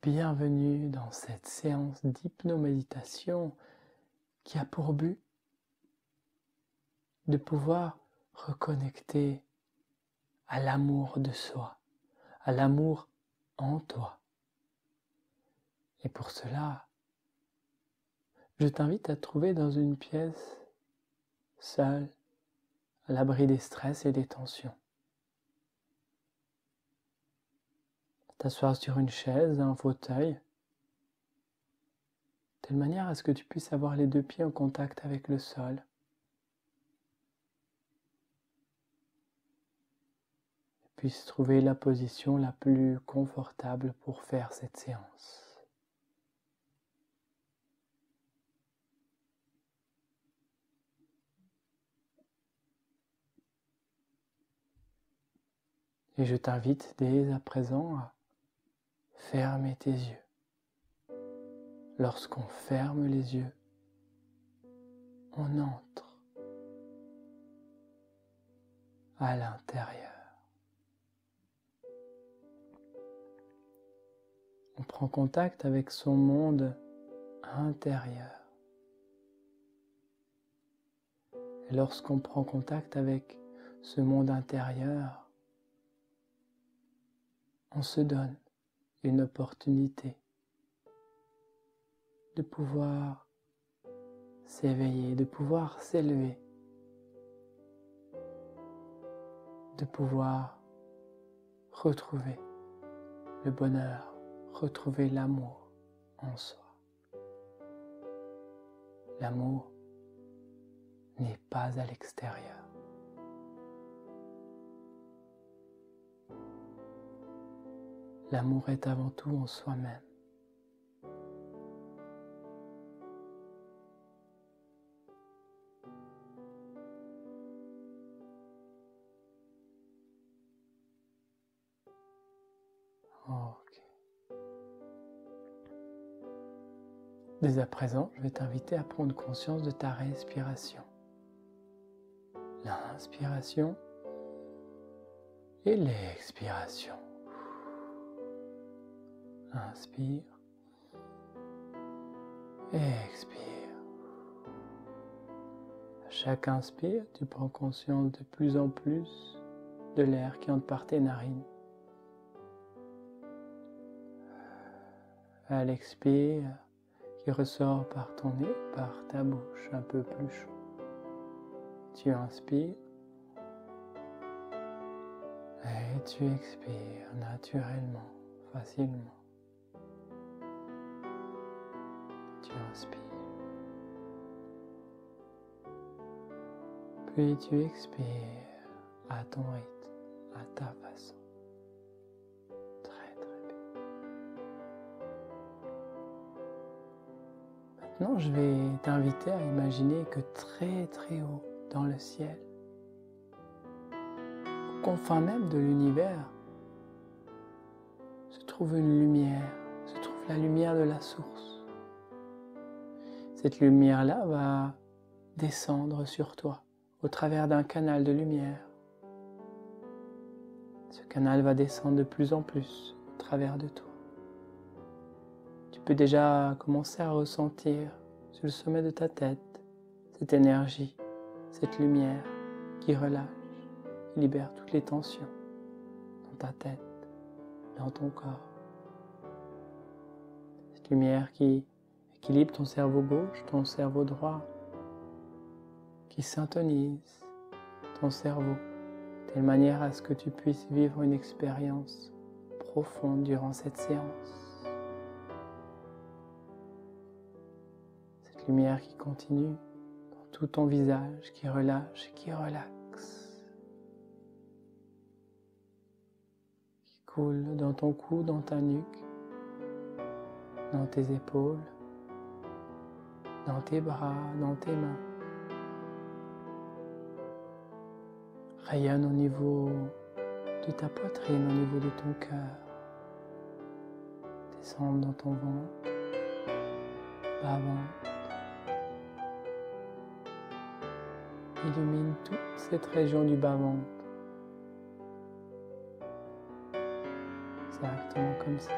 bienvenue dans cette séance d'hypnoméditation qui a pour but de pouvoir reconnecter à l'amour de soi, à l'amour en toi. Et pour cela, je t'invite à te trouver dans une pièce seule, à l'abri des stress et des tensions. T'asseoir sur une chaise, un fauteuil, de telle manière à ce que tu puisses avoir les deux pieds en contact avec le sol. Et puisses trouver la position la plus confortable pour faire cette séance. Et je t'invite dès à présent à fermer tes yeux. Lorsqu'on ferme les yeux, on entre à l'intérieur. On prend contact avec son monde intérieur. Et lorsqu'on prend contact avec ce monde intérieur, on se donne une opportunité de pouvoir s'éveiller, de pouvoir s'élever, de pouvoir retrouver le bonheur, retrouver l'amour en soi. L'amour n'est pas à l'extérieur. L'amour est avant tout en soi-même. Ok. Dès à présent, je vais t'inviter à prendre conscience de ta respiration. L'inspiration et l'expiration. Inspire, expire. À chaque inspire, tu prends conscience de plus en plus de l'air qui entre par tes narines. À l'expire, qui ressort par ton nez, par ta bouche, un peu plus chaud. Tu inspires et tu expires naturellement, facilement. Tu inspires. Puis tu expires à ton rythme, à ta façon. Très très bien. Maintenant, je vais t'inviter à imaginer que très très haut dans le ciel, aux confins même de l'univers, se trouve une lumière, se trouve la lumière de la source. Cette lumière-là va descendre sur toi au travers d'un canal de lumière. Ce canal va descendre de plus en plus au travers de toi. Tu peux déjà commencer à ressentir sur le sommet de ta tête cette énergie, cette lumière qui relâche, qui libère toutes les tensions dans ta tête, dans ton corps. Cette lumière qui équilibre ton cerveau gauche, ton cerveau droit, qui syntonise ton cerveau de telle manière à ce que tu puisses vivre une expérience profonde durant cette séance. Cette lumière qui continue dans tout ton visage, qui relâche et qui relaxe, qui coule dans ton cou, dans ta nuque, dans tes épaules, dans tes bras, dans tes mains. Rayonne au niveau de ta poitrine, au niveau de ton cœur. Descend dans ton ventre, bas-ventre. Illumine toute cette région du bas-ventre. Exactement comme ça.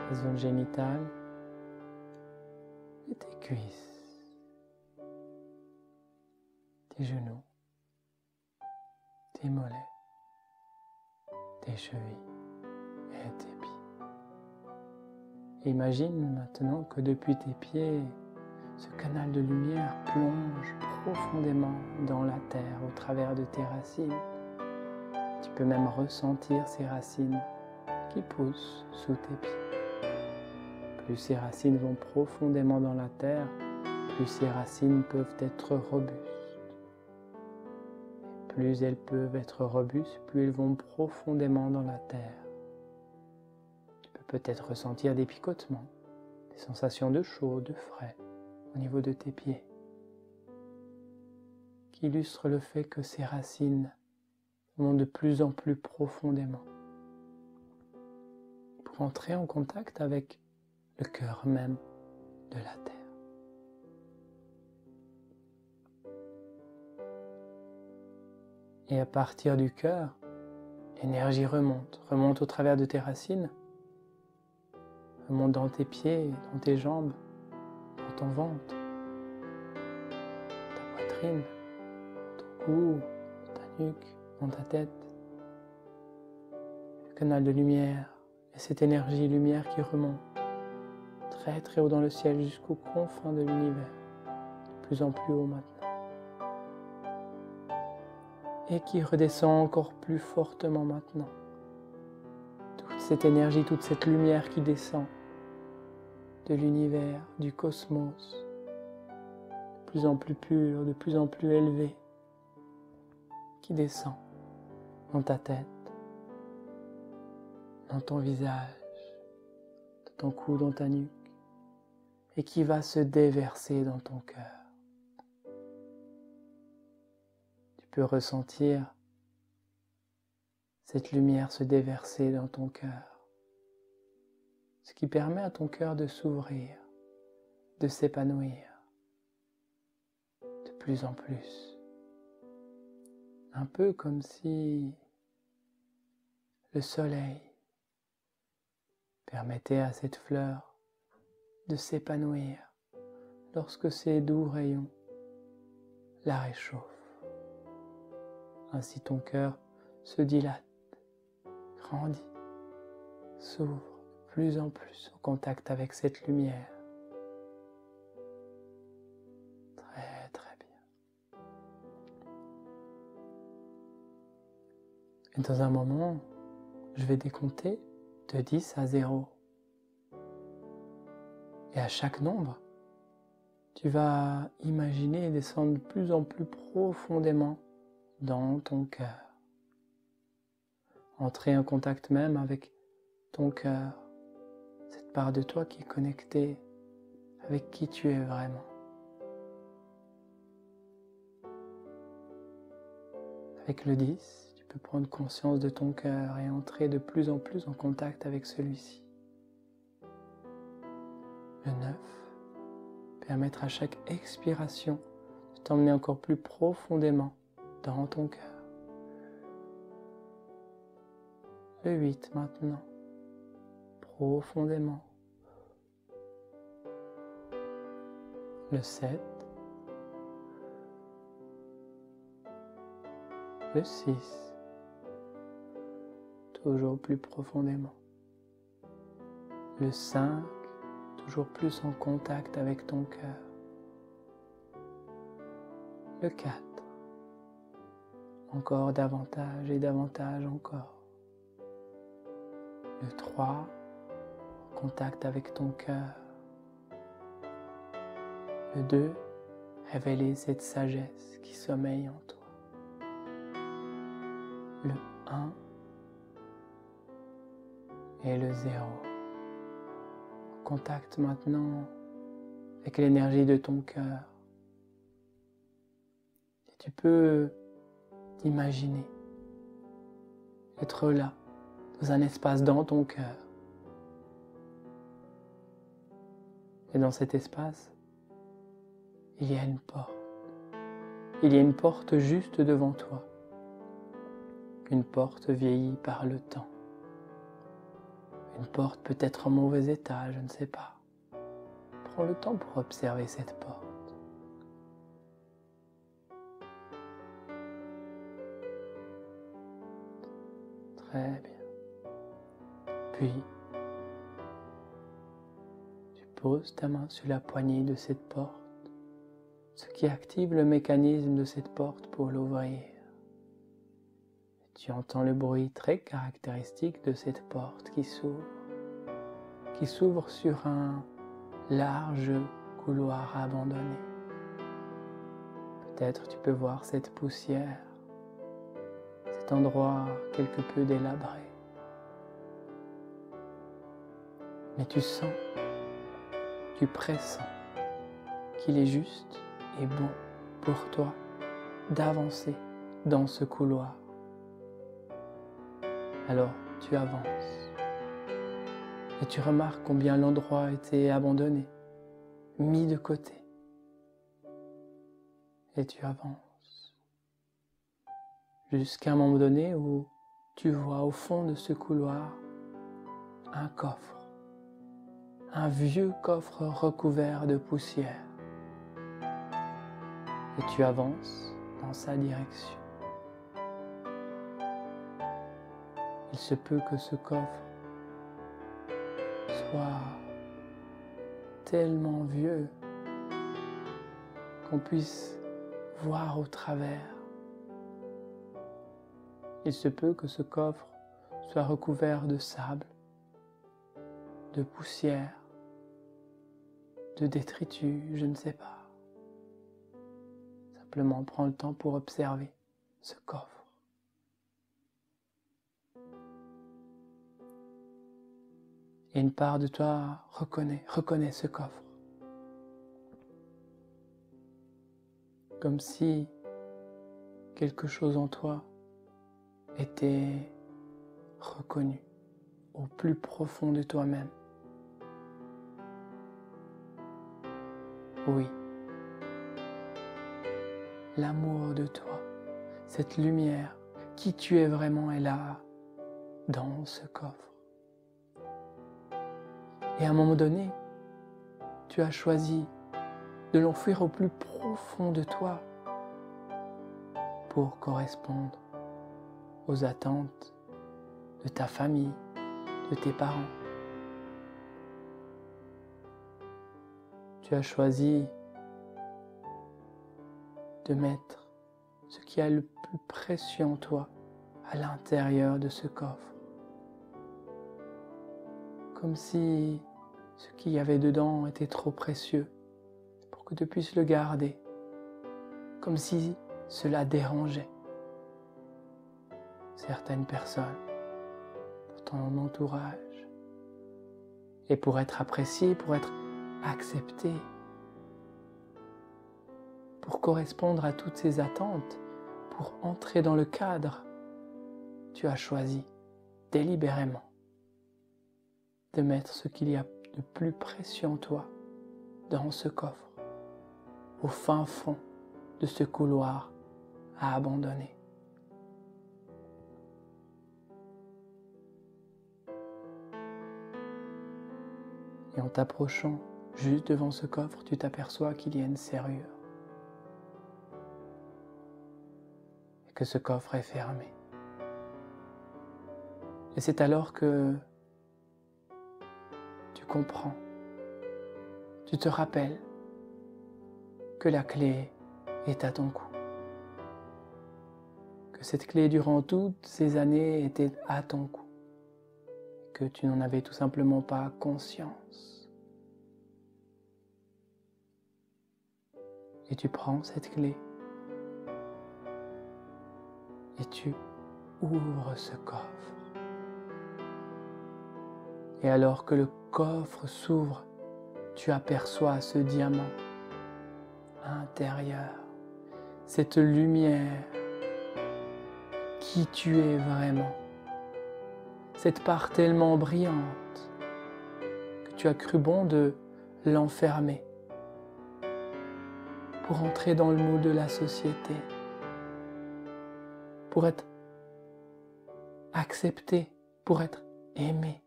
ta zone génitale et tes cuisses, tes genoux, tes mollets, tes chevilles et tes pieds. Et imagine maintenant que depuis tes pieds, ce canal de lumière plonge profondément dans la terre au travers de tes racines. Tu peux même ressentir ces racines qui poussent sous tes pieds. Plus ces racines vont profondément dans la terre, plus ces racines peuvent être robustes. Plus elles peuvent être robustes, plus elles vont profondément dans la terre. Tu peux peut-être ressentir des picotements, des sensations de chaud, de frais au niveau de tes pieds, qui illustrent le fait que ces racines vont de plus en plus profondément pour entrer en contact avec le cœur même de la terre. Et à partir du cœur, l'énergie remonte au travers de tes racines, remonte dans tes pieds, dans tes jambes, dans ton ventre, ta poitrine, ton cou, ta nuque, dans ta tête. Le canal de lumière et cette énergie lumière qui remonte très très haut dans le ciel jusqu'aux confins de l'univers, de plus en plus haut maintenant. Et qui redescend encore plus fortement maintenant. Toute cette énergie, toute cette lumière qui descend de l'univers, du cosmos, de plus en plus pure, de plus en plus élevée, qui descend dans ta tête, dans ton visage, dans ton cou, dans ta nuque, et qui va se déverser dans ton cœur. Tu peux ressentir cette lumière se déverser dans ton cœur, ce qui permet à ton cœur de s'ouvrir, de s'épanouir de plus en plus. Un peu comme si le soleil permettait à cette fleur de s'épanouir lorsque ses doux rayons la réchauffent. Ainsi ton cœur se dilate, grandit, s'ouvre de plus en plus au contact avec cette lumière. Très très bien. Et dans un moment, je vais décompter de 10 à 0. Et à chaque nombre, tu vas imaginer descendre de plus en plus profondément dans ton cœur. Entrer en contact même avec ton cœur, cette part de toi qui est connectée avec qui tu es vraiment. Avec le 10, tu peux prendre conscience de ton cœur et entrer de plus en plus en contact avec celui-ci. Le 9, permettre à chaque expiration de t'emmener encore plus profondément dans ton cœur. Le 8 maintenant, profondément. Le 7, le 6, toujours plus profondément. Le 5, toujours plus en contact avec ton cœur. Le 4, encore davantage et davantage encore. Le 3, contact avec ton cœur. Le 2, révéler cette sagesse qui sommeille en toi. Le 1 et le 0. Contact maintenant avec l'énergie de ton cœur. Et tu peux t'imaginer être là, dans un espace dans ton cœur. Et dans cet espace, il y a une porte. Il y a une porte juste devant toi. Une porte vieillie par le temps. Une porte peut être en mauvais état, je ne sais pas. Prends le temps pour observer cette porte. Très bien. Puis, tu poses ta main sur la poignée de cette porte, ce qui active le mécanisme de cette porte pour l'ouvrir. Tu entends le bruit très caractéristique de cette porte qui s'ouvre sur un large couloir abandonné. Peut-être tu peux voir cette poussière, cet endroit quelque peu délabré. Mais tu sens, tu pressens qu'il est juste et bon pour toi d'avancer dans ce couloir. Alors tu avances et tu remarques combien l'endroit a été abandonné, mis de côté. Et tu avances jusqu'à un moment donné où tu vois au fond de ce couloir un coffre, un vieux coffre recouvert de poussière. Et tu avances dans sa direction. Il se peut que ce coffre soit tellement vieux qu'on puisse voir au travers. Il se peut que ce coffre soit recouvert de sable, de poussière, de détritus, je ne sais pas. Simplement prends le temps pour observer ce coffre. Et une part de toi reconnaît ce coffre. Comme si quelque chose en toi était reconnu au plus profond de toi-même. Oui, l'amour de toi, cette lumière, qui tu es vraiment est là, dans ce coffre. Et à un moment donné, tu as choisi de l'enfuir au plus profond de toi pour correspondre aux attentes de ta famille, de tes parents. Tu as choisi de mettre ce qui a le plus précieux en toi à l'intérieur de ce coffre. Comme si ce qu'il y avait dedans était trop précieux pour que tu puisses le garder. Comme si cela dérangeait certaines personnes de ton entourage. Et pour être apprécié, pour être accepté, pour correspondre à toutes ces attentes, pour entrer dans le cadre, tu as choisi délibérément de mettre ce qu'il y a de plus précieux en toi dans ce coffre, au fin fond de ce couloir à abandonner. Et en t'approchant juste devant ce coffre, tu t'aperçois qu'il y a une serrure et que ce coffre est fermé. Et c'est alors que tu comprends, tu te rappelles que la clé est à ton cou. Que cette clé, durant toutes ces années, était à ton cou. Que tu n'en avais tout simplement pas conscience. Et tu prends cette clé et tu ouvres ce coffre. Et alors que le coffre s'ouvre, tu aperçois ce diamant intérieur, cette lumière, qui tu es vraiment, cette part tellement brillante que tu as cru bon de l'enfermer pour entrer dans le moule de la société, pour être accepté, pour être aimé.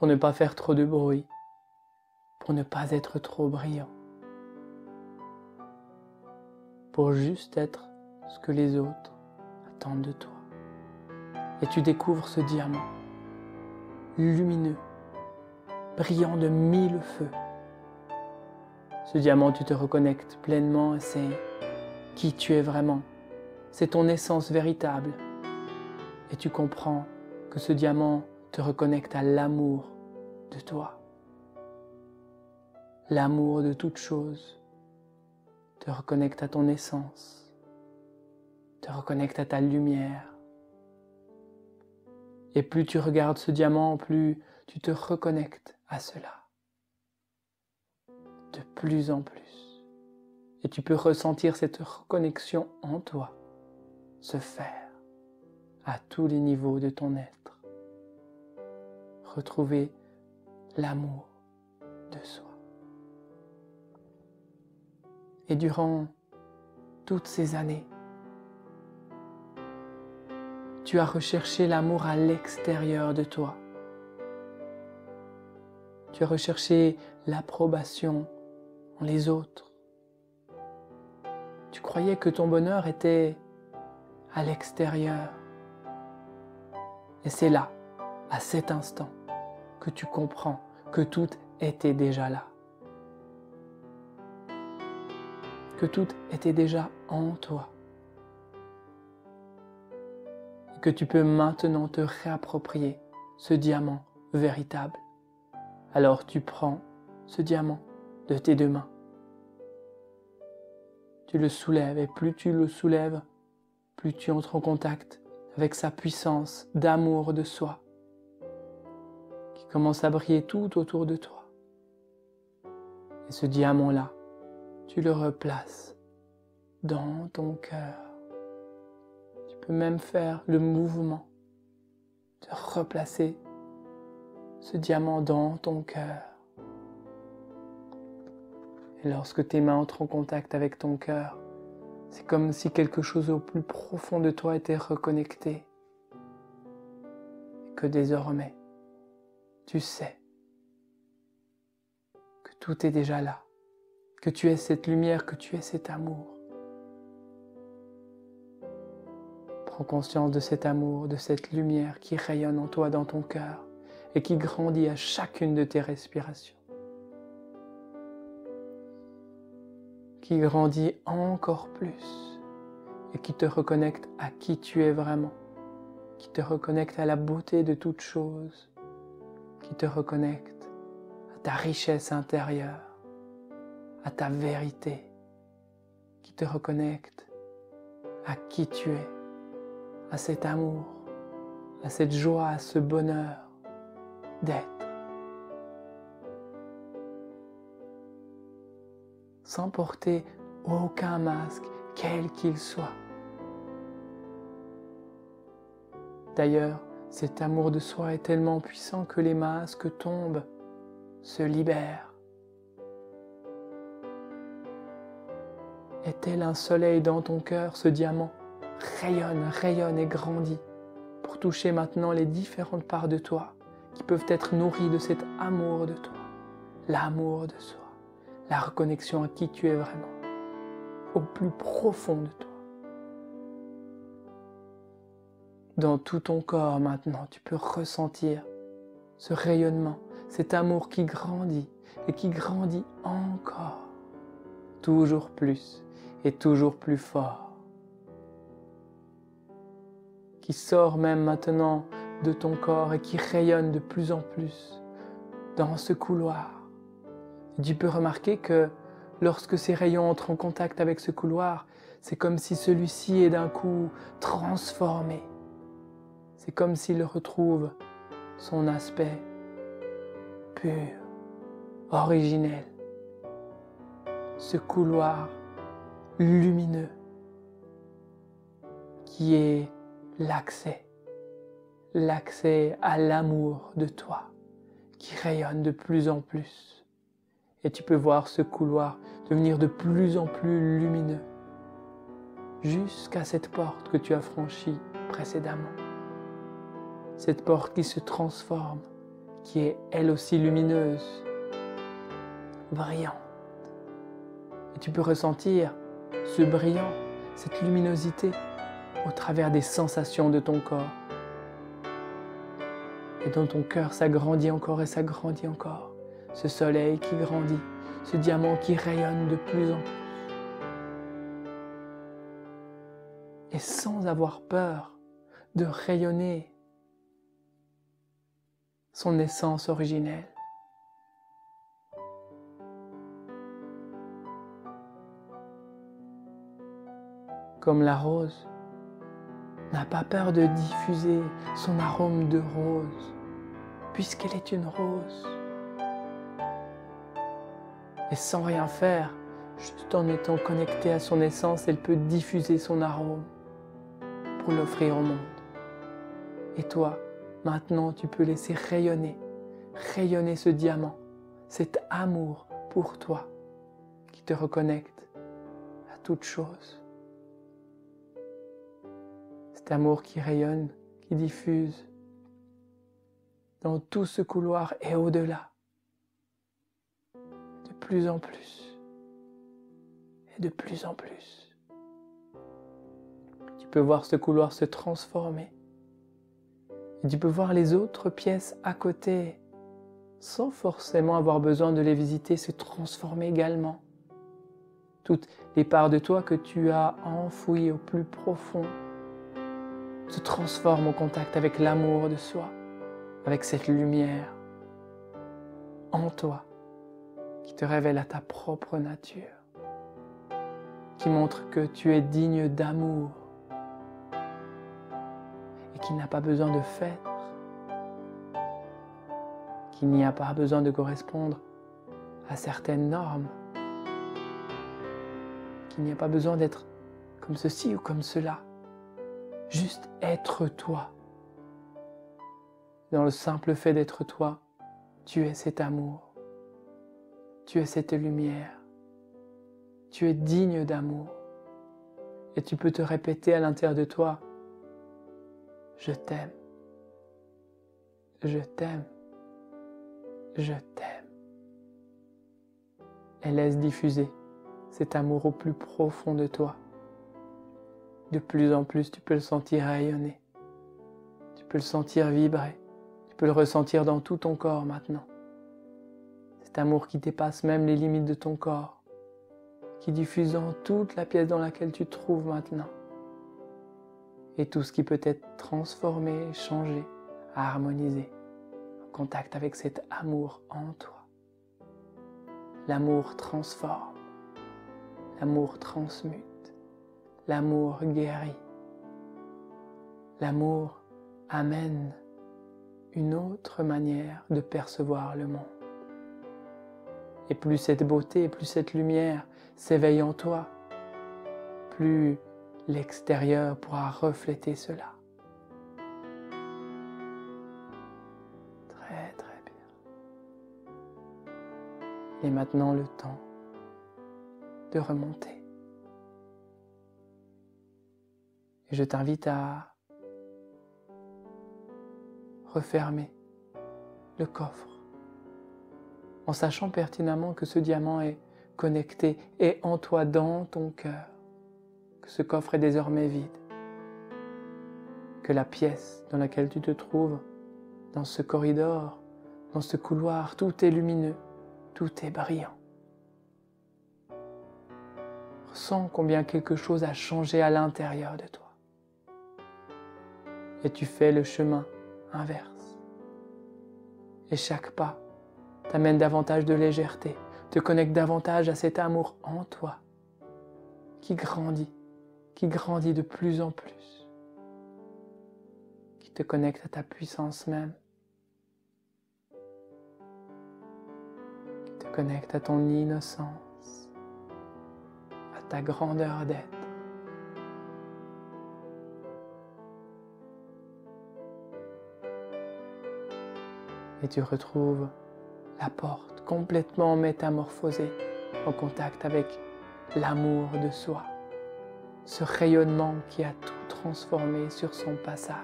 pour ne pas faire trop de bruit, pour ne pas être trop brillant, pour juste être ce que les autres attendent de toi. Et tu découvres ce diamant, lumineux, brillant de 1000 feux. Ce diamant, tu te reconnectes pleinement et c'est qui tu es vraiment. C'est ton essence véritable. Et tu comprends que ce diamant te reconnecte à l'amour de toi. L'amour de toute chose te reconnecte à ton essence, te reconnecte à ta lumière. Et plus tu regardes ce diamant, plus tu te reconnectes à cela. De plus en plus. Et tu peux ressentir cette reconnexion en toi se faire à tous les niveaux de ton être. Retrouver l'amour de soi. Et durant toutes ces années, tu as recherché l'amour à l'extérieur de toi. Tu as recherché l'approbation en les autres. Tu croyais que ton bonheur était à l'extérieur. Et c'est là, à cet instant, que tu comprends que tout était déjà là. Que tout était déjà en toi. Et que tu peux maintenant te réapproprier ce diamant véritable. Alors tu prends ce diamant de tes deux mains. Tu le soulèves et plus tu le soulèves, plus tu entres en contact avec sa puissance d'amour de soi qui commence à briller tout autour de toi. Et ce diamant-là, tu le replaces dans ton cœur. Tu peux même faire le mouvement de replacer ce diamant dans ton cœur. Et lorsque tes mains entrent en contact avec ton cœur, c'est comme si quelque chose au plus profond de toi était reconnecté. Et que désormais, tu sais que tout est déjà là, que tu es cette lumière, que tu es cet amour. Prends conscience de cet amour, de cette lumière qui rayonne en toi, dans ton cœur, et qui grandit à chacune de tes respirations. Qui grandit encore plus et qui te reconnecte à qui tu es vraiment, qui te reconnecte à la beauté de toute chose, qui te reconnecte à ta richesse intérieure, à ta vérité, qui te reconnecte à qui tu es, à cet amour, à cette joie, à ce bonheur d'être. Sans porter aucun masque, quel qu'il soit. D'ailleurs, cet amour de soi est tellement puissant que les masques tombent, se libèrent. Et tel un soleil dans ton cœur, ce diamant rayonne, rayonne et grandit pour toucher maintenant les différentes parts de toi qui peuvent être nourries de cet amour de toi, l'amour de soi. La reconnexion à qui tu es vraiment, au plus profond de toi. Dans tout ton corps maintenant, tu peux ressentir ce rayonnement, cet amour qui grandit et qui grandit encore, toujours plus et toujours plus fort, qui sort même maintenant de ton corps et qui rayonne de plus en plus dans ce couloir. Tu peux remarquer que lorsque ces rayons entrent en contact avec ce couloir, c'est comme si celui-ci est d'un coup transformé. C'est comme s'il retrouve son aspect pur, originel. Ce couloir lumineux qui est l'accès à l'amour de toi, qui rayonne de plus en plus. Et tu peux voir ce couloir devenir de plus en plus lumineux, jusqu'à cette porte que tu as franchie précédemment. Cette porte qui se transforme, qui est elle aussi lumineuse, brillante. Et tu peux ressentir ce brillant, cette luminosité au travers des sensations de ton corps. Et dans ton cœur s'agrandit encore et s'agrandit encore. Ce soleil qui grandit, ce diamant qui rayonne de plus en plus. Et sans avoir peur de rayonner son essence originelle. Comme la rose n'a pas peur de diffuser son arôme de rose, puisqu'elle est une rose. Et sans rien faire, juste en étant connectée à son essence, elle peut diffuser son arôme pour l'offrir au monde. Et toi, maintenant, tu peux laisser rayonner ce diamant, cet amour pour toi qui te reconnecte à toute chose. Cet amour qui rayonne, qui diffuse dans tout ce couloir et au-delà, de plus en plus et de plus en plus. Tu peux voir ce couloir se transformer et tu peux voir les autres pièces à côté sans forcément avoir besoin de les visiter, se transformer également. Toutes les parts de toi que tu as enfouies au plus profond se transforment au contact avec l'amour de soi, avec cette lumière en toi qui te révèle à ta propre nature, qui montre que tu es digne d'amour et qu'il n'a pas besoin de faire, qu'il n'y a pas besoin de correspondre à certaines normes, qu'il n'y a pas besoin d'être comme ceci ou comme cela, juste être toi. Dans le simple fait d'être toi, tu es cet amour, tu es cette lumière, tu es digne d'amour. Et tu peux te répéter à l'intérieur de toi, je t'aime, je t'aime, je t'aime. Et laisse diffuser cet amour au plus profond de toi. De plus en plus, tu peux le sentir rayonner, tu peux le sentir vibrer. Tu peux le ressentir dans tout ton corps maintenant. Cet amour qui dépasse même les limites de ton corps, qui diffuse dans toute la pièce dans laquelle tu te trouves maintenant. Et tout ce qui peut être transformé, changé, harmonisé, en contact avec cet amour en toi. L'amour transforme, l'amour transmute, l'amour guérit, l'amour amène une autre manière de percevoir le monde. Et plus cette beauté, plus cette lumière s'éveille en toi, plus l'extérieur pourra refléter cela. Très très bien. Et maintenant le temps de remonter. Et je t'invite à refermer le coffre en sachant pertinemment que ce diamant est connecté et en toi, dans ton cœur, que ce coffre est désormais vide, que la pièce dans laquelle tu te trouves, dans ce corridor, dans ce couloir, tout est lumineux, tout est brillant. Ressens combien quelque chose a changé à l'intérieur de toi. Et tu fais le chemin inverse. Et chaque pas t'amène davantage de légèreté, te connecte davantage à cet amour en toi, qui grandit de plus en plus, qui te connecte à ta puissance même, qui te connecte à ton innocence, à ta grandeur d'être. Et tu retrouves la porte complètement métamorphosée en contact avec l'amour de soi, ce rayonnement qui a tout transformé sur son passage.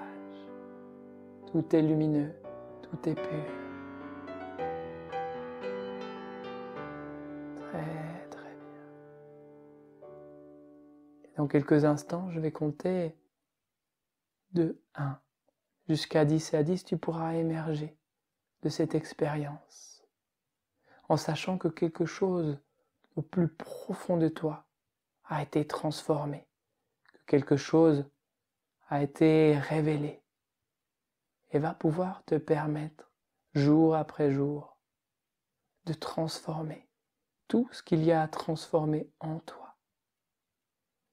Tout est lumineux, tout est pur. quelques instants, je vais compter de 1 jusqu'à 10. Et à 10, tu pourras émerger de cette expérience en sachant que quelque chose au plus profond de toi a été transformé, que quelque chose a été révélé et va pouvoir te permettre, jour après jour, de transformer tout ce qu'il y a à transformer en toi.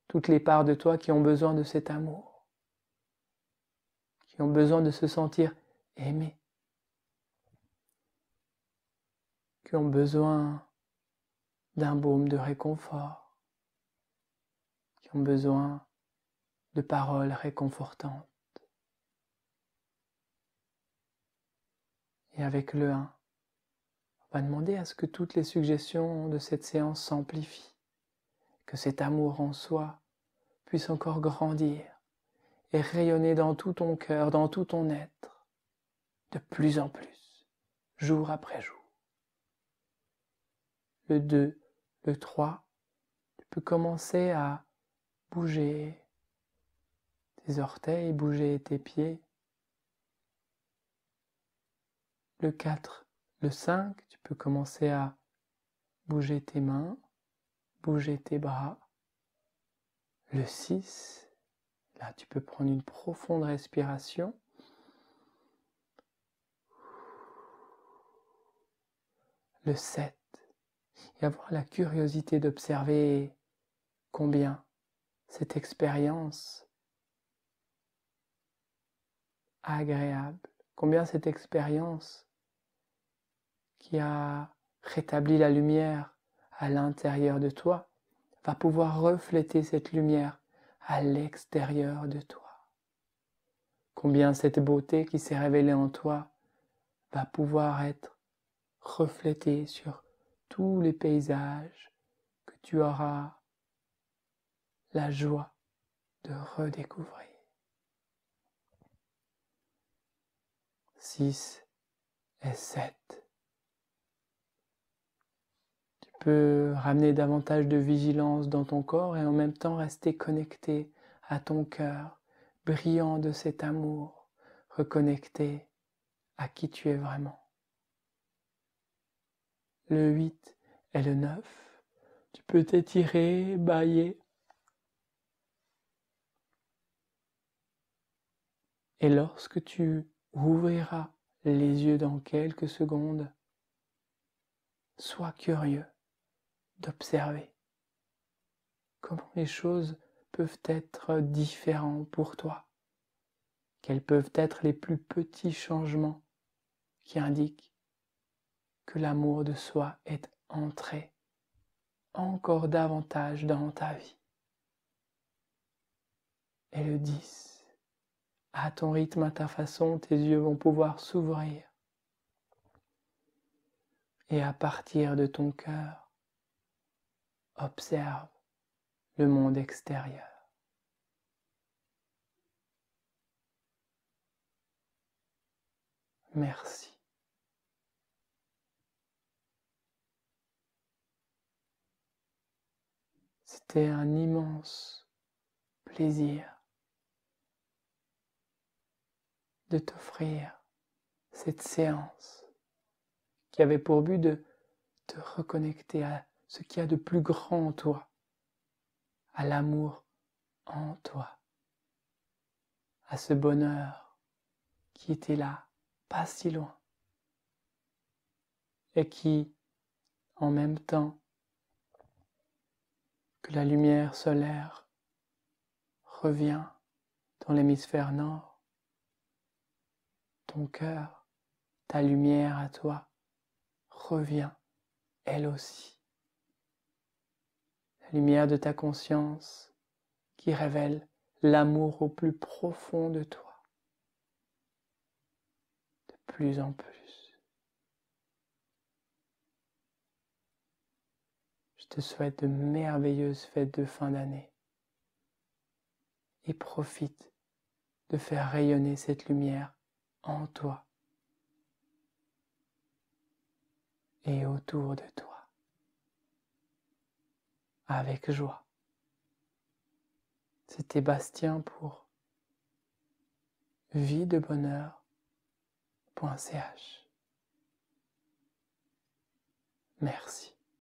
Toutes les parts de toi qui ont besoin de cet amour, qui ont besoin de se sentir aimées, qui ont besoin d'un baume de réconfort, qui ont besoin de paroles réconfortantes. Et avec le 1, on va demander à ce que toutes les suggestions de cette séance s'amplifient, que cet amour en soi puisse encore grandir et rayonner dans tout ton cœur, dans tout ton être, de plus en plus, jour après jour. Le 2, le 3, tu peux commencer à bouger tes orteils, bouger tes pieds. Le 4, le 5, tu peux commencer à bouger tes mains, bouger tes bras. Le 6, là tu peux prendre une profonde respiration. Le 7, et avoir la curiosité d'observer combien cette expérience agréable, combien cette expérience qui a rétabli la lumière à l'intérieur de toi va pouvoir refléter cette lumière à l'extérieur de toi. Combien cette beauté qui s'est révélée en toi va pouvoir être reflétée sur tous les paysages que tu auras la joie de redécouvrir. 6 et 7. Tu peux ramener davantage de vigilance dans ton corps et en même temps rester connecté à ton cœur, brillant de cet amour, reconnecté à qui tu es vraiment. Le 8 et le 9. Tu peux t'étirer, bâiller. Et lorsque tu ouvriras les yeux dans quelques secondes, sois curieux d'observer comment les choses peuvent être différentes pour toi, quels peuvent être les plus petits changements qui indiquent que l'amour de soi est entré encore davantage dans ta vie. Et le 10, à ton rythme, à ta façon, tes yeux vont pouvoir s'ouvrir. Et à partir de ton cœur, observe le monde extérieur. Merci. C'était un immense plaisir de t'offrir cette séance qui avait pour but de te reconnecter à ce qu'il y a de plus grand en toi, à l'amour en toi, à ce bonheur qui était là, pas si loin, et qui, en même temps que la lumière solaire revient dans l'hémisphère nord, ton cœur, ta lumière à toi, revient elle aussi. La lumière de ta conscience qui révèle l'amour au plus profond de toi, de plus en plus. Je te souhaite de merveilleuses fêtes de fin d'année et profite de faire rayonner cette lumière en toi et autour de toi, avec joie. C'était Bastien pour viedebonheur.ch. Merci.